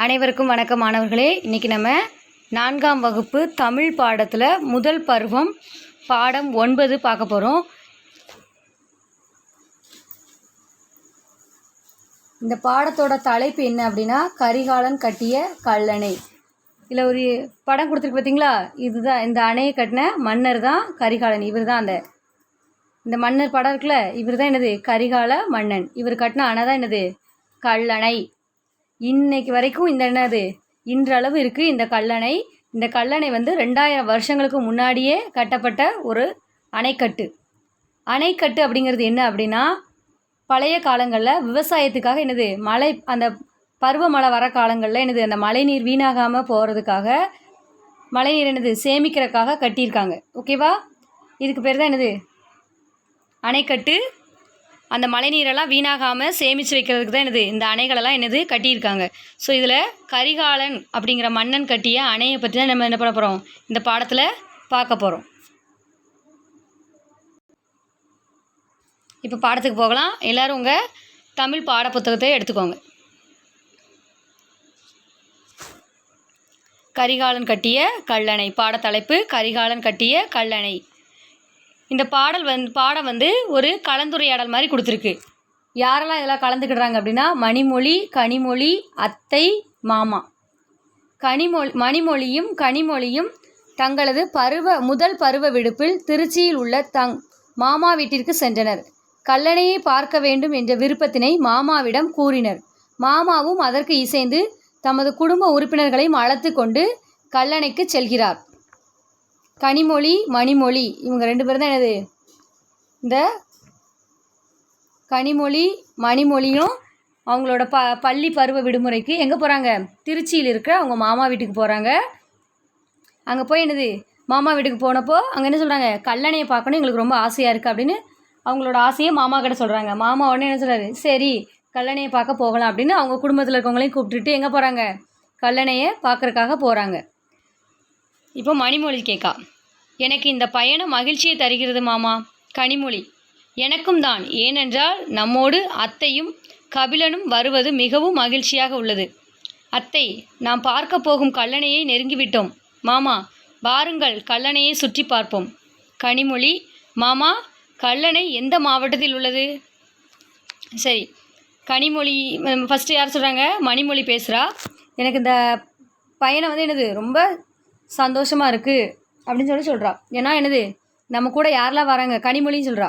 அனைவருக்கும் வணக்கம் மாணவர்களே. இன்றைக்கி நம்ம 4ஆம் வகுப்பு தமிழ் பாடத்தில் முதல் பருவம் பாடம் 9 பார்க்க போகிறோம். இந்த பாடத்தோட தலைப்பு என்ன அப்படின்னா, கரிகாலன் கட்டிய கல்லணை. இதில் ஒரு படம் கொடுத்துருக்கு பார்த்தீங்களா, இதுதான் இந்த அணையை கட்டின மன்னர் தான் கரிகாலன். இவர் தான் இந்த மன்னர் படம் இருக்குல்ல, இவர் தான் என்னது கரிகால மன்னன். இவர் கட்டின அணை தான் என்னது கல்லணை. இன்னைக்கு வரைக்கும் இந்த என்னது இன்றளவு இருக்குது இந்த கல்லணை. இந்த கல்லணை 2000 வருஷங்களுக்கு முன்னாடியே கட்டப்பட்ட ஒரு அணைக்கட்டு. அணைக்கட்டு அப்படிங்கிறது என்ன அப்படின்னா, பழைய காலங்களில் விவசாயத்துக்காக என்னது மழை, அந்த பருவமழை வர காலங்களில் என்னது அந்த மழைநீர் வீணாகாமல் போகிறதுக்காக, மழைநீர் என்னது சேமிக்கிறதுக்காக கட்டியிருக்காங்க. ஓகேவா? இதுக்கு பேர் தான் என்னது அணைக்கட்டு. அந்த மழைநீரெல்லாம் வீணாகாமல் சேமித்து வைக்கிறதுக்கு தான் என்னது இந்த அணைகளெல்லாம் என்னது கட்டியிருக்காங்க. ஸோ இதில் கரிகாலன் அப்படிங்கிற மன்னன் கட்டிய அணையை பற்றி தான் நம்ம என்ன பண்ண போகிறோம், இந்த பாடத்தில் பார்க்க போகிறோம். இப்போ பாடத்துக்கு போகலாம். எல்லோரும் உங்கள் தமிழ் பாடப்புத்தகத்தை எடுத்துக்கோங்க. கரிகாலன் கட்டிய கல்லணை பாடத்தலைப்பு கரிகாலன் கட்டிய கல்லணை. இந்த பாடம் ஒரு கலந்துரையாடல் மாதிரி கொடுத்துருக்கு. யாரெல்லாம் இதெல்லாம் கலந்துக்கிடுறாங்க அப்படின்னா, மணிமொழி, கனிமொழி, அத்தை, மாமா. மணிமொழியும் கனிமொழியும் தங்களது முதல் பருவ விடுப்பில் திருச்சியில் உள்ள மாமா வீட்டிற்கு சென்றனர். கல்லணையை பார்க்க வேண்டும் என்ற விருப்பத்தினை மாமாவிடம் கூறினர். மாமாவும் அதற்கு இசைந்து தமது குடும்ப உறுப்பினர்களையும் அழைத்து கொண்டு கல்லணைக்கு செல்கிறார். கனிமொழி, மணிமொழி இவங்க 2 பேரும் தான் என்னது இந்த கனிமொழி மணிமொழியும் அவங்களோட பள்ளி பருவ விடுமுறைக்கு எங்கே போகிறாங்க, திருச்சியில் இருக்கிற அவங்க மாமா வீட்டுக்கு போகிறாங்க. அங்கே போய் என்னது மாமா வீட்டுக்கு போனப்போ அங்கே என்ன சொல்கிறாங்க, கல்லணையை பார்க்கணும் எங்களுக்கு ரொம்ப ஆசையாக இருக்குது அப்படின்னு அவங்களோட ஆசையை மாமா கிட்ட சொல்கிறாங்க. மாமா உடனே என்ன சொல்கிறாரு, சரி கல்லணையை பார்க்க போகலாம் அப்படின்னு அவங்க குடும்பத்தில் இருக்கவங்களையும் கூப்பிட்டுட்டு எங்கே போகிறாங்க, கல்லணையை பார்க்குறக்காக போகிறாங்க. இப்போ மணிமொழி கேட்கா, எனக்கு இந்த பயணம் மகிழ்ச்சியை தருகிறது மாமா. கனிமொழி, எனக்கும் தான். ஏனென்றால் நம்மோடு அத்தையும் கபிலனும் வருவது மிகவும் மகிழ்ச்சியாக உள்ளது. அத்தை, நாம் பார்க்க போகும் கல்லணையை நெருங்கிவிட்டோம். மாமா, வாருங்கள் கல்லணையை சுற்றி பார்ப்போம். கனிமொழி, மாமா, கல்லணை எந்த மாவட்டத்தில் உள்ளது? சரி, கனிமொழி ஃபஸ்ட்டு யார் சொல்கிறாங்க, மணிமொழி பேசுகிறா. எனக்கு இந்த பயணம் என்னது ரொம்ப சந்தோஷமாக இருக்குது அப்படின்னு சொல்கிறா. ஏன்னா என்னது நம்ம கூட யாரெல்லாம் வராங்க, கனிமொழின்னு சொல்கிறா.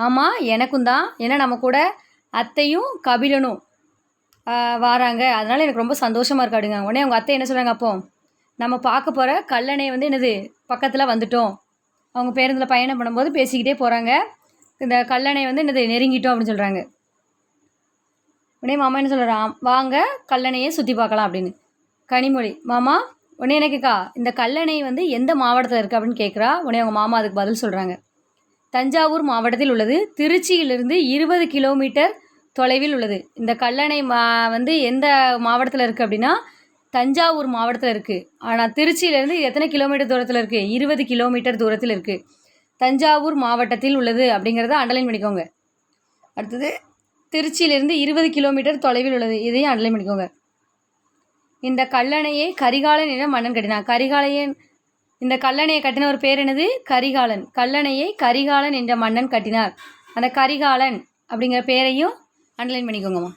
ஆமாம், எனக்கும் தான். ஏன்னா நம்ம கூட அத்தையும் கபிலனும் வராங்க, அதனால் எனக்கு ரொம்ப சந்தோஷமாக இருக்கு அப்படிங்க. உடனே அவங்க அத்தை என்ன சொல்கிறாங்க, அப்போ நம்ம பார்க்க போகிற கல்லணை என்னது பக்கத்தில் வந்துட்டோம். அவங்க பேருந்தில் பயணம் பண்ணும்போது பேசிக்கிட்டே போகிறாங்க. இந்த கல்லணை என்னது நெருங்கிட்டோம் அப்படின்னு சொல்கிறாங்க. உடனே மாமா என்ன சொல்கிறான், வாங்க கல்லணையை சுற்றி பார்க்கலாம் அப்படின்னு. கனிமொழி, மாமா உடனே என்ன கேட்கா, இந்த கல்லணை எந்த மாவட்டத்தில் இருக்குது அப்படின்னு கேட்குறா. உடனே அவங்க மாமா அதுக்கு பதில் சொல்கிறாங்க, தஞ்சாவூர் மாவட்டத்தில் உள்ளது. திருச்சியிலிருந்து 20 கிலோமீட்டர் தொலைவில் உள்ளது. இந்த கல்லணை எந்த மாவட்டத்தில் இருக்குது அப்படின்னா, தஞ்சாவூர் மாவட்டத்தில் இருக்குது. ஆனால் திருச்சியிலேருந்து எத்தனை கிலோமீட்டர் தூரத்தில் இருக்குது, 20 கிலோமீட்டர் தூரத்தில் இருக்குது. தஞ்சாவூர் மாவட்டத்தில் உள்ளது அப்படிங்கிறத அண்டர்லைன் பண்ணிக்கோங்க. அடுத்தது திருச்சியிலிருந்து 20 கிலோமீட்டர் தொலைவில் உள்ளது, இதையும் அண்டர்லைன் பண்ணிக்கோங்க. இந்த கல்லணையை கரிகாலன் என்ற மன்னன் கட்டினான். இந்த கல்லணையை கட்டின ஒரு பேர் என்னது, கரிகாலன். கல்லணையை கரிகாலன் என்ற மன்னன் கட்டினார். அந்த கரிகாலன் அப்படிங்கிற பேரையும் அண்டர்லைன் பண்ணிக்கோங்கம்மா.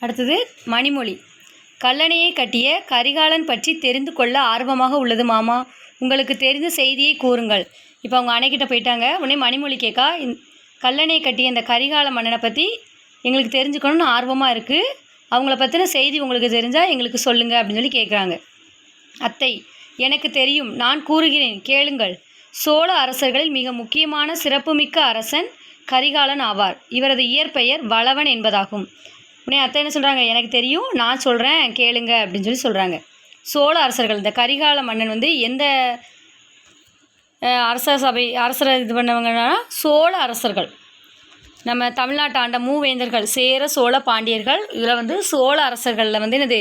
அடுத்தது மணிமொழி, கல்லணையை கட்டிய கரிகாலன் பற்றி தெரிந்து கொள்ள ஆர்வமாக உள்ளது மாமா. உங்களுக்கு தெரிந்த செய்தியை கூறுங்கள். இப்போ அவங்க அணைக்கிட்ட போயிட்டாங்க. உடனே மணிமொழி கேட்கா, கல்லணையை கட்டிய இந்த கரிகால மன்னனை பற்றி எங்களுக்கு தெரிஞ்சுக்கணும்னு ஆர்வமாக இருக்குது. அவங்கள பற்றின செய்தி உங்களுக்கு தெரிஞ்சால் எங்களுக்கு சொல்லுங்கள் அப்படின்னு கேட்குறாங்க. அத்தை, எனக்கு தெரியும், நான் கூறுகிறேன் கேளுங்கள். சோழ அரசர்களில் மிக முக்கியமான சிறப்புமிக்க அரசன் கரிகாலன் ஆவார். இவரது இயற்பெயர் வளவன் என்பதாகும். உடனே அத்தை என்ன சொல்கிறாங்க, எனக்கு தெரியும், நான் சொல்கிறேன் கேளுங்க அப்படின்னு சொல்கிறாங்க. சோழ அரசர்கள், இந்த கரிகால மன்னன் எந்த அரசரை இது பண்ணவங்கன்னா, சோழ அரசர்கள். நம்ம தமிழ்நாட்டை ஆண்ட மூவேந்தர்கள் சேர சோழ பாண்டியர்கள். இதில் சோழ அரசர்களில் என்னது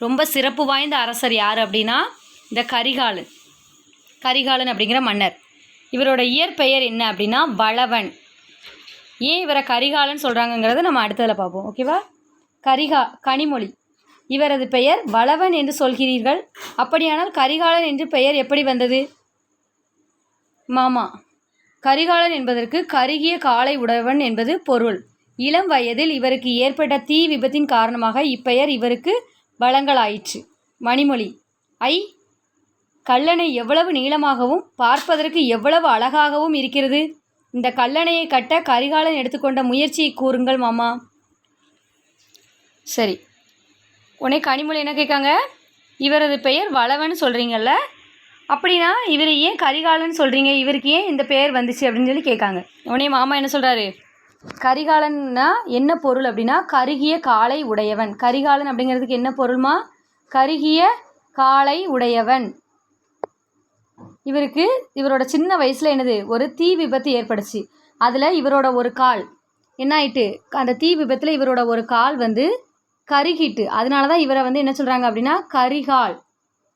ரொம்ப சிறப்பு வாய்ந்த அரசர் யார் அப்படின்னா இந்த கரிகாலன். கரிகாலன் அப்படிங்கிற மன்னர். இவரோட இயற்பெயர் என்ன அப்படின்னா வளவன். ஏன் இவரை கரிகாலன் சொல்கிறாங்கங்கிறத நம்ம அடுத்ததில் பார்ப்போம். ஓகேவா? கனிமொழி. இவரது பெயர் வளவன் என்று சொல்கிறீர்கள். அப்படியானால் கரிகாலன் என்று பெயர் எப்படி வந்தது? மாமா, கரிகாலன் என்பதற்கு கருகிய காலை உடையவன் என்பது பொருள். இளம் வயதில் இவருக்கு ஏற்பட்ட தீ விபத்தின் காரணமாக இப்பெயர் இவருக்கு வழங்கலாயிற்று. மணிமொழி. கல்லணை எவ்வளவு நீளமாகவும் பார்ப்பதற்கு எவ்வளவு அழகாகவும் இருக்கிறது. இந்த கல்லணையை கட்ட கரிகாலன் எடுத்துக்கொண்ட முயற்சியை கூறுங்கள் மாமா. சரி, உடனே கனிமொழி என்ன கேட்காங்க? இவரது பெயர் வளவன் சொல்கிறீங்கல்ல, அப்படின்னா இவர் ஏன் கரிகாலன் சொல்கிறீங்க, இவருக்கு ஏன் இந்த பெயர் வந்துச்சு அப்படின்னு சொல்லி கேட்காங்க. உடனே மாமா என்ன சொல்கிறாரு? கரிகாலன்னா என்ன பொருள் அப்படின்னா கருகிய காலை உடையவன். கரிகாலன் அப்படிங்கிறதுக்கு என்ன பொருள்மா? கருகிய காலை உடையவன். இவருக்கு இவரோட சின்ன வயசில் என்னது ஒரு தீ விபத்து ஏற்படுச்சு. அதில் இவரோட ஒரு கால் என்ன ஆயிட்டு, அந்த தீ விபத்தில் இவரோட ஒரு கால் வந்து கருகிட்டு, அதனால தான் இவரை வந்து என்ன சொல்கிறாங்க அப்படின்னா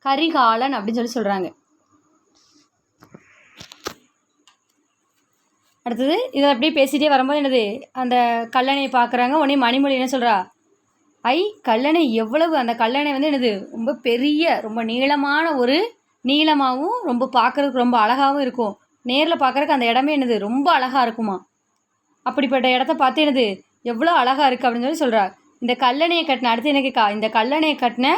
கரிகாலன் அப்படின்னு சொல்லி சொல்கிறாங்க. அடுத்தது இதை அப்படியே பேசிகிட்டே வரும்போது என்னது அந்த கல்லணையை பார்க்குறாங்க. உடனே மணிமொழி என்ன சொல்கிறா? கல்லணை எவ்வளவு, அந்த கல்லணை வந்து என்னது ரொம்ப பெரிய ரொம்ப நீளமான ஒரு நீளமாகவும் ரொம்ப பார்க்குறதுக்கு ரொம்ப அழகாகவும் இருக்கும். நேரில் பார்க்குறதுக்கு அந்த இடமே என்னது ரொம்ப அழகாக இருக்குமா. அப்படிப்பட்ட இடத்த பார்த்து என்னது எவ்வளோ அழகாக இருக்குது அப்படின்னு சொல்லி சொல்கிறார். இந்த கல்லணையை கட்டின அடுத்து என்ன கேட்கா? இந்த கல்லணையை கட்டின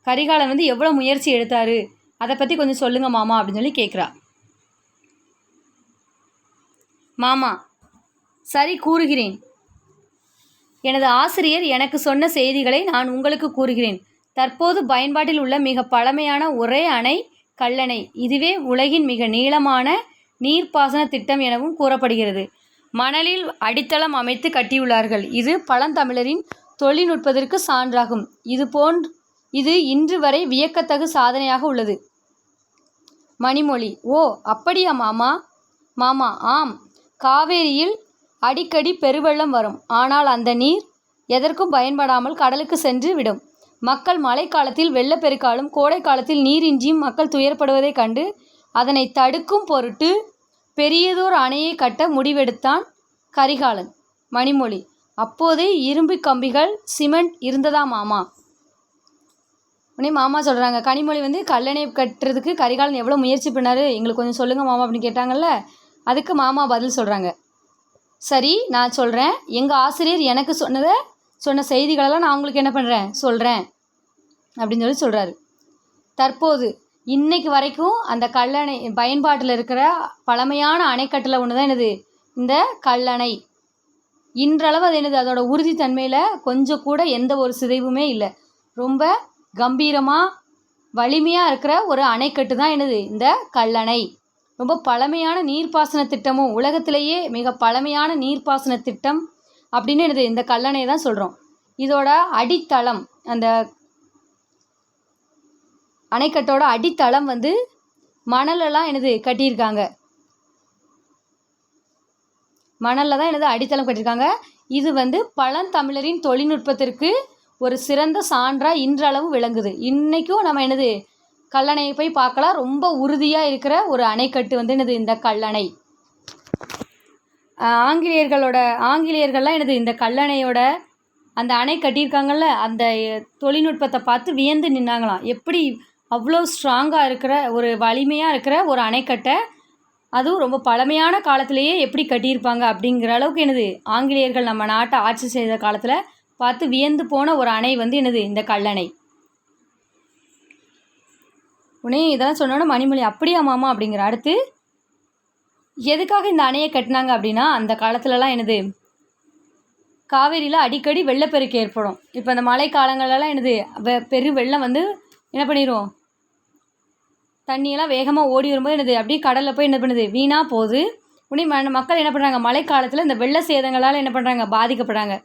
கரிகாலன் வந்து எவ்வளோ முயற்சி எடுத்தார், அதை பற்றி கொஞ்சம் சொல்லுங்கள் மாமா அப்படின்னு சொல்லி கேட்குறா. மாமா, சரி கூறுகிறேன். எனது ஆசிரியர் எனக்கு சொன்ன செய்திகளை நான் உங்களுக்கு கூறுகிறேன். தற்போது பயன்பாட்டில் உள்ள மிக பழமையான ஒரே அணை கல்லணை. இதுவே உலகின் மிக நீளமான நீர்ப்பாசன திட்டம் எனவும் கூறப்படுகிறது. மணலில் அடித்தளம் அமைத்து கட்டியுள்ளார்கள். இது பழந்தமிழரின் தொழில்நுட்பத்திற்கு சான்றாகும். இது இன்று வரை வியக்கத்தகு சாதனையாக உள்ளது. மணிமொழி. ஓ, அப்படியா மாமா? மாமா. ஆம், காவேரியில் அடிக்கடி பெருவெள்ளம் வரும். ஆனால் அந்த நீர் எதற்கும் பயன்படாமல் கடலுக்கு சென்று விடும். மக்கள் மழைக்காலத்தில் வெள்ளப்பெருக்காலும் கோடை காலத்தில் நீரின்றியும் மக்கள் துயரப்படுவதைக் கண்டு அதனை தடுக்கும் பொருட்டு பெரியதோர் அணையை கட்ட முடிவெடுத்தான் கரிகாலன். மணிமொழி. அப்போதே இரும்பு கம்பிகள் சிமெண்ட் இருந்ததா மாமா? உடனே மாமா சொல்கிறாங்க. கனிமொழி வந்து கல்லணை கட்டுறதுக்கு கரிகாலன் எவ்வளோ முயற்சி பண்ணார், எங்களுக்கு கொஞ்சம் சொல்லுங்கள் மாமா அப்படின்னு கேட்டாங்கல்ல. அதுக்கு மாமா பதில் சொல்கிறாங்க. சரி, நான் சொல்கிறேன். எங்கள் ஆசிரியர் எனக்கு சொன்ன செய்திகளெல்லாம் நான் உங்களுக்கு என்ன பண்ணுறேன் சொல்கிறேன் அப்படின்னு சொல்லி சொல்கிறாரு. தற்போது இன்னைக்கு வரைக்கும் அந்த கல்லணை பயன்பாட்டில் இருக்கிற பழமையான அணைக்கட்டில் ஒன்று தான் என்னது இந்த கல்லணை. இன்றளவு அது என்னது அதோட உறுதித்தன்மையில் கொஞ்சம் கூட எந்த ஒரு சிதைவுமே இல்லை. ரொம்ப கம்பீரமாக வலிமையாக இருக்கிற ஒரு அணைக்கட்டு தான் என்னது இந்த கல்லணை. ரொம்ப பழமையான நீர்ப்பாசன திட்டமும் உலகத்திலேயே மிக பழமையான நீர்ப்பாசன திட்டம் அப்படின்னு என்னது இந்த கல்லணை தான் சொல்கிறோம். இதோட அடித்தளம், அந்த அணைக்கட்டோட அடித்தளம் வந்து மணலெல்லாம் என்னது கட்டியிருக்காங்க. மணலில் தான் என்னது அடித்தளம் கட்டியிருக்காங்க. இது வந்து பழந்தமிழரின் தொழில்நுட்பத்திற்கு ஒரு சிறந்த சான்றாக இன்றளவும் விளங்குது. இன்றைக்கும் நம்ம என்னது கல்லணையை போய் பார்க்கலாம். ரொம்ப உறுதியாக இருக்கிற ஒரு அணைக்கட்டு வந்து என்னது இந்த கல்லணை. ஆங்கிலேயர்கள்லாம் என்னது இந்த கல்லணையோட அந்த அணை கட்டியிருக்காங்கல்ல, அந்த தொழில்நுட்பத்தை பார்த்து வியந்து நின்னாங்களாம். எப்படி அவ்வளோ ஸ்ட்ராங்காக இருக்கிற ஒரு வலிமையாக இருக்கிற ஒரு அணைக்கட்டை, அதுவும் ரொம்ப பழமையான காலத்திலேயே எப்படி கட்டியிருப்பாங்க அப்படிங்கிற அளவுக்கு என்னது ஆங்கிலேயர்கள் நம்ம நாட்டை ஆட்சி செய்த காலத்தில் பார்த்து வியந்து போன ஒரு அணை வந்து என்னது இந்த கல்லணை. உடனே இதெல்லாம் சொன்னோன்னா மணிமொழி அப்படியா மாமா அப்படிங்கிற. அடுத்து எதுக்காக இந்த அணையை கட்டினாங்க அப்படின்னா அந்த காலத்துலலாம் என்னது காவேரியில் அடிக்கடி வெள்ளப்பெருக்கு ஏற்படும். இப்போ இந்த மழை காலங்களெல்லாம் என்னது பெரு வெள்ளம் வந்து என்ன பண்ணிடும், தண்ணியெல்லாம் வேகமாக ஓடி வரும்போது என்னது அப்படியே கடலில் போய் என்ன பண்ணுது வீணாக போகுது. உடனே மக்கள் என்ன பண்ணுறாங்க, மழை காலத்தில் இந்த வெள்ள சேதங்களால் என்ன பண்ணுறாங்க பாதிக்கப்படுறாங்க.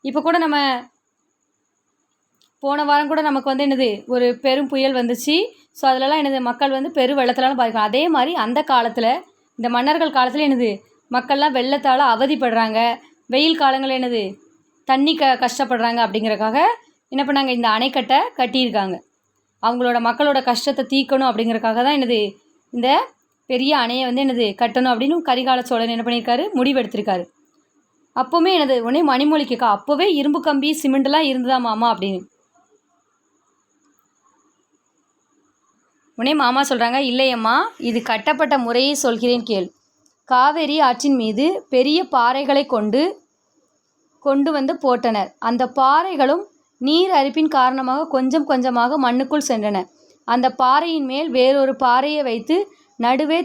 இப்போ கூட நம்ம போன வாரம் கூட நமக்கு வந்து என்னது ஒரு பெரும் புயல் வந்துச்சு. ஸோ அதிலலாம் என்னது மக்கள் வந்து பெரு வெள்ளத்திலாம் பாதிக்கும். அதே மாதிரி அந்த காலத்தில் இந்த மன்னர்கள் காலத்தில் என்னது மக்கள்லாம் வெள்ளத்தால் அவதிப்படுறாங்க. வெயில் காலங்களில் என்னது தண்ணி கஷ்டப்படுறாங்க. அப்படிங்கிறக்காக என்ன பண்ணாங்க இந்த அணைக்கட்டை கட்டியிருக்காங்க. அவங்களோட மக்களோட கஷ்டத்தை தீர்க்கணும் அப்படிங்கிறக்காக தான் என்னது இந்த பெரிய அணையை வந்து என்னது கட்டணும் அப்படின்னு கரிகால சோழன் என்ன பண்ணியிருக்காரு, முடிவெடுத்திருக்காரு. அப்போவுமே என்னது உடனே மணிமொழி கேட்கா, அப்போவே இரும்பு கம்பி சிமெண்ட்லாம் இருந்ததா மாமா அப்படின்னு. உடனே மாமா சொல்கிறாங்க, இல்லையம்மா, இது கட்டப்பட்ட முறையை சொல்கிறேன் கேள். காவேரி ஆற்றின் மீது பெரிய பாறைகளை கொண்டு வந்து போட்டனர். அந்த பாறைகளும் நீர் அரிப்பின் காரணமாக கொஞ்சம் கொஞ்சமாக மண்ணுக்குள் சென்றன. அந்த பாறையின் மேல் வேறொரு பாறையை வைத்து நடுவே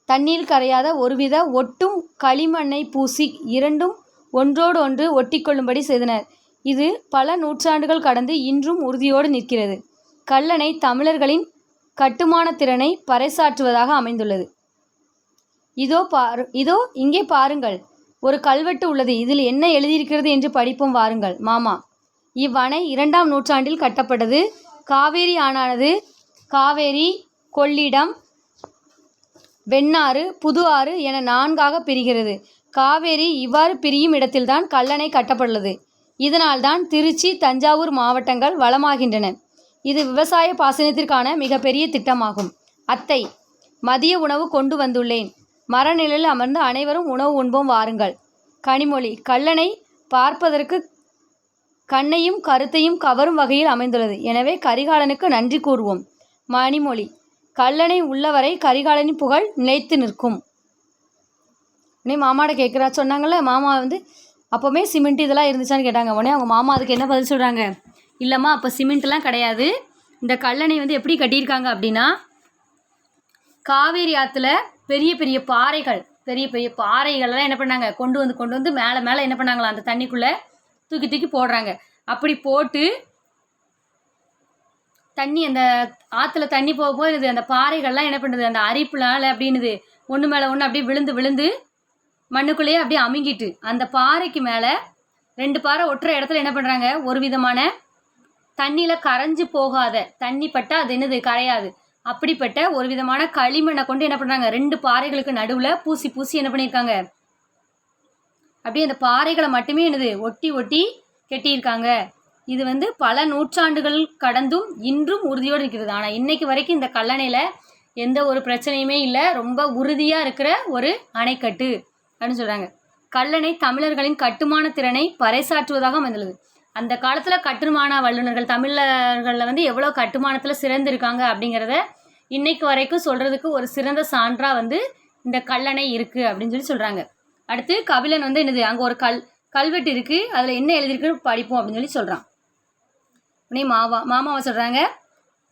தண்ணீர் கரையாத ஒருவித ஒட்டும் களிமண்ணை பூசி இரண்டும் ஒன்றோடு ஒன்று ஒட்டிக்கொள்ளும்படி செய்தனர். இது பல நூற்றாண்டுகள் கடந்து இன்றும் உறுதியோடு நிற்கிறது. கல்லணை தமிழர்களின் கட்டுமான திறனை பறைசாற்றுவதாக அமைந்துள்ளது. இதோ இங்கே பாருங்கள், ஒரு கல்வெட்டு உள்ளது. இதில் என்ன எழுதியிருக்கிறது என்று படிப்போம் வாருங்கள் மாமா. இவ்வணை 2ஆம் நூற்றாண்டில் கட்டப்பட்டது. காவேரி ஆறானது காவேரி, கொள்ளிடம், வெண்ணாறு, புது ஆறு என 4ஆக பிரிகிறது. காவேரி இவ்வாறு பிரியும் இடத்தில்தான் கல்லணை கட்டப்பட்டுள்ளது. இதனால்தான் திருச்சி, தஞ்சாவூர் மாவட்டங்கள் வளமாகின்றன. இது விவசாய பாசனத்திற்கான மிகப்பெரிய திட்டமாகும். அத்தை, மதிய உணவு கொண்டு வந்துள்ளேன். மரநிழலில் அமர்ந்து அனைவரும் உணவு உண்போம் வாருங்கள். கனிமொழி, கல்லணை பார்ப்பதற்கு கண்ணையும் கருத்தையும் கவரும் வகையில் அமைந்துள்ளது. எனவே கரிகாலனுக்கு நன்றி கூறுவோம். மணிமொழி, கல்லணை உள்ளவரை கரிகாலனின் புகழ் நிலைத்து நிற்கும். உடனே மாமாட்ட கேட்குறா, சொன்னாங்கள்ல மாமா வந்து அப்போவுமே சிமெண்ட் இதெல்லாம் இருந்துச்சான்னு கேட்டாங்க. உடனே அவங்க மாமா அதுக்கு என்ன பதில் சொல்கிறாங்க, இல்லைம்மா, அப்போ சிமெண்ட்லாம் கிடையாது. இந்த கல்லணை வந்து எப்படி கட்டியிருக்காங்க அப்படின்னா, காவேரி ஆற்றுல பெரிய பெரிய பாறைகள்லாம் என்ன பண்ணாங்க, கொண்டு வந்து மேலே என்ன பண்ணாங்களா, அந்த தண்ணிக்குள்ளே தூக்கி போடுறாங்க. அப்படி போட்டு தண்ணி அந்த ஆற்றுல தண்ணி போகும்போது அந்த பாறைகள்லாம் என்ன பண்ணுது, அந்த அரிப்புனால அப்படின்னுது ஒன்று மேலே ஒன்று அப்படியே விழுந்து மண்ணுக்குள்ளேயே அப்படியே அமுங்கிட்டு, அந்த பாறைக்கு மேலே 2 பாறை ஒட்டுற இடத்துல என்ன பண்ணுறாங்க, ஒரு விதமான தண்ணியில் கரைஞ்சி போகாத, தண்ணி பட்டால் அது என்னது கரையாது, அப்படிப்பட்ட ஒரு விதமான களிமண்ணை கொண்டு என்ன பண்ணுறாங்க, 2 பாறைகளுக்கு நடுவில் பூசி என்ன பண்ணியிருக்காங்க, அப்படியே அந்த பாறைகளை மட்டுமே என்னது ஒட்டி கட்டியிருக்காங்க. இது வந்து பல நூற்றாண்டுகள் கடந்தும் இன்றும் உறுதியோடு இருக்கிறது. ஆனால் இன்னைக்கு வரைக்கும் இந்த கல்லணையில் எந்த ஒரு பிரச்சனையுமே இல்லை, ரொம்ப உறுதியாக இருக்கிற ஒரு அணைக்கட்டு அப்படின்னு சொல்கிறாங்க. கல்லணை தமிழர்களின் கட்டுமான திறனை பறைசாற்றுவதாக அமைந்துள்ளது. அந்த காலத்தில் கட்டுமான வல்லுநர்கள் தமிழர்களில் வந்து எவ்வளோ கட்டுமானத்தில் சிறந்திருக்காங்க அப்படிங்கிறத இன்னைக்கு வரைக்கும் சொல்கிறதுக்கு ஒரு சிறந்த சான்றாக வந்து இந்த கல்லணை இருக்குது அப்படின்னு சொல்கிறாங்க. அடுத்து கபிலன் வந்து என்னது, அங்கே ஒரு கல்வெட்டு இருக்குது, அதில் என்ன எழுதியிருக்குன்னு படிப்போம் அப்படின்னு சொல்கிறான். உடனே மாமாவை சொல்கிறாங்க,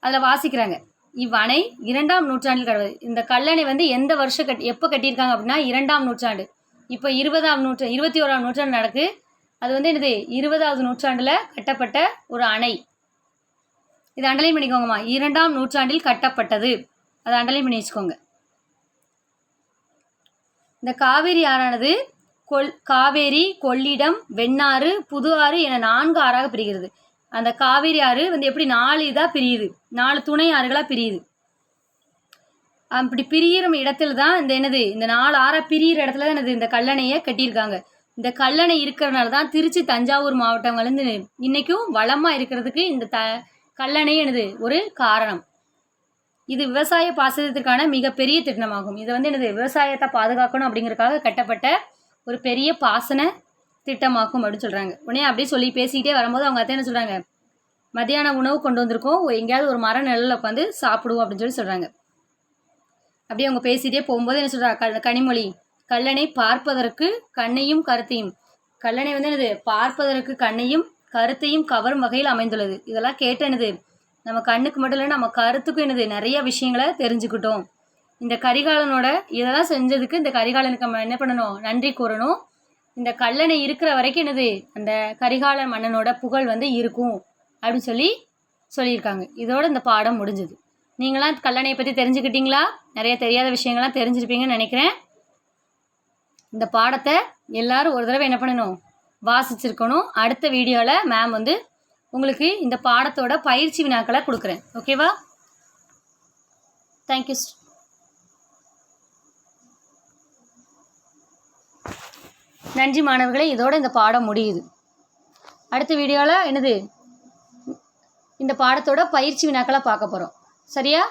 அதில் வாசிக்கிறாங்க, இவ்வணை 2ஆம் நூற்றாண்டில் கட்டுவது. இந்த கல்லணை வந்து எந்த வருஷம் எப்போ கட்டியிருக்காங்க அப்படின்னா 2ஆம் நூற்றாண்டு. இப்போ 21ஆம் நூற்றாண்டு நடக்கு. அது வந்து என்னது 20வது நூற்றாண்டில் கட்டப்பட்ட ஒரு அணை. இது அண்டர்லைன் பண்ணிக்கோங்கம்மா, 2ஆம் நூற்றாண்டில் கட்டப்பட்டது, அதை அண்டர்லைன் பண்ணி வச்சுக்கோங்க. இந்த காவேரி ஆறானது காவேரி, கொள்ளிடம், வெண்ணாறு, புது ஆறு என 4 ஆறாக பிரிகிறது. அந்த காவேரி ஆறு வந்து எப்படி 4 இதாக பிரியுது, 4 துணை ஆறுகளாக பிரியுது. அப்படி பிரியிற இடத்துல தான் இந்த 4 ஆறாக பிரியிற இடத்துல தான் இந்த கல்லணையை கட்டியிருக்காங்க. இந்த கல்லணை இருக்கிறனால தான் திருச்சி, தஞ்சாவூர் மாவட்டங்கள் வந்து இன்றைக்கும் வளமாக இருக்கிறதுக்கு இந்த கல்லணை ஒரு காரணம். இது விவசாய பாசனத்திற்கான மிகப்பெரிய திட்டமாகும். இது வந்து விவசாயத்தை பாதுகாக்கணும் அப்படிங்கிறதுக்காக கட்டப்பட்ட ஒரு பெரிய பாசன திட்டமாக்கும் அப்படின்னு சொல்கிறாங்க. உடனே அப்படியே சொல்லி பேசிக்கிட்டே வரும்போது அவங்க அத்தை என்ன சொல்கிறாங்க, மத்தியான உணவு கொண்டு வந்திருக்கோம், எங்கேயாவது ஒரு மர நிழலில் உட்காந்து சாப்பிடுவோம் அப்படின்னு சொல்கிறாங்க. அப்படியே அவங்க பேசிகிட்டே போகும்போது என்ன சொல்கிறாங்க, கனிமொழி, கல்லணை பார்ப்பதற்கு கண்ணையும் கருத்தையும், கல்லணை வந்து பார்ப்பதற்கு கண்ணையும் கருத்தையும் கவரும் வகையில் அமைந்துள்ளது. இதெல்லாம் கேட்டு நம்ம கண்ணுக்கு மட்டும் இல்லை, நம்ம கருத்துக்கும் நிறைய விஷயங்களை தெரிஞ்சுக்கிட்டோம். இந்த கரிகாலனோட இதெல்லாம் செஞ்சதுக்கு இந்த கரிகாலனுக்கு நம்ம என்ன பண்ணணும், நன்றி கூறணும். இந்த கல்லணை இருக்கிற வரைக்கும் அந்த கரிகால மன்னனோட புகழ் வந்து இருக்கும் அப்படின்னு சொல்லியிருக்காங்க. இதோட இந்த பாடம் முடிஞ்சது. நீங்களாம் கல்லணையை பற்றி தெரிஞ்சுக்கிட்டீங்களா? நிறைய தெரியாத விஷயங்கள்லாம் தெரிஞ்சிருப்பீங்கன்னு நினைக்கிறேன். இந்த பாடத்தை எல்லாரும் ஒரு தடவை என்ன பண்ணணும், வாசிச்சிருக்கணும். அடுத்த வீடியோவில் மேம் வந்து உங்களுக்கு இந்த பாடத்தோட பயிற்சி வினாக்களை கொடுக்குறேன். ஓகேவா? தேங்க்யூ. நன்றி மாணவர்களே. இதோட இந்த பாடம் முடியுது. அடுத்த வீடியோவில் இந்த பாடத்தோட பயிற்சி வினாக்களை பார்க்க போகிறோம். சரியா?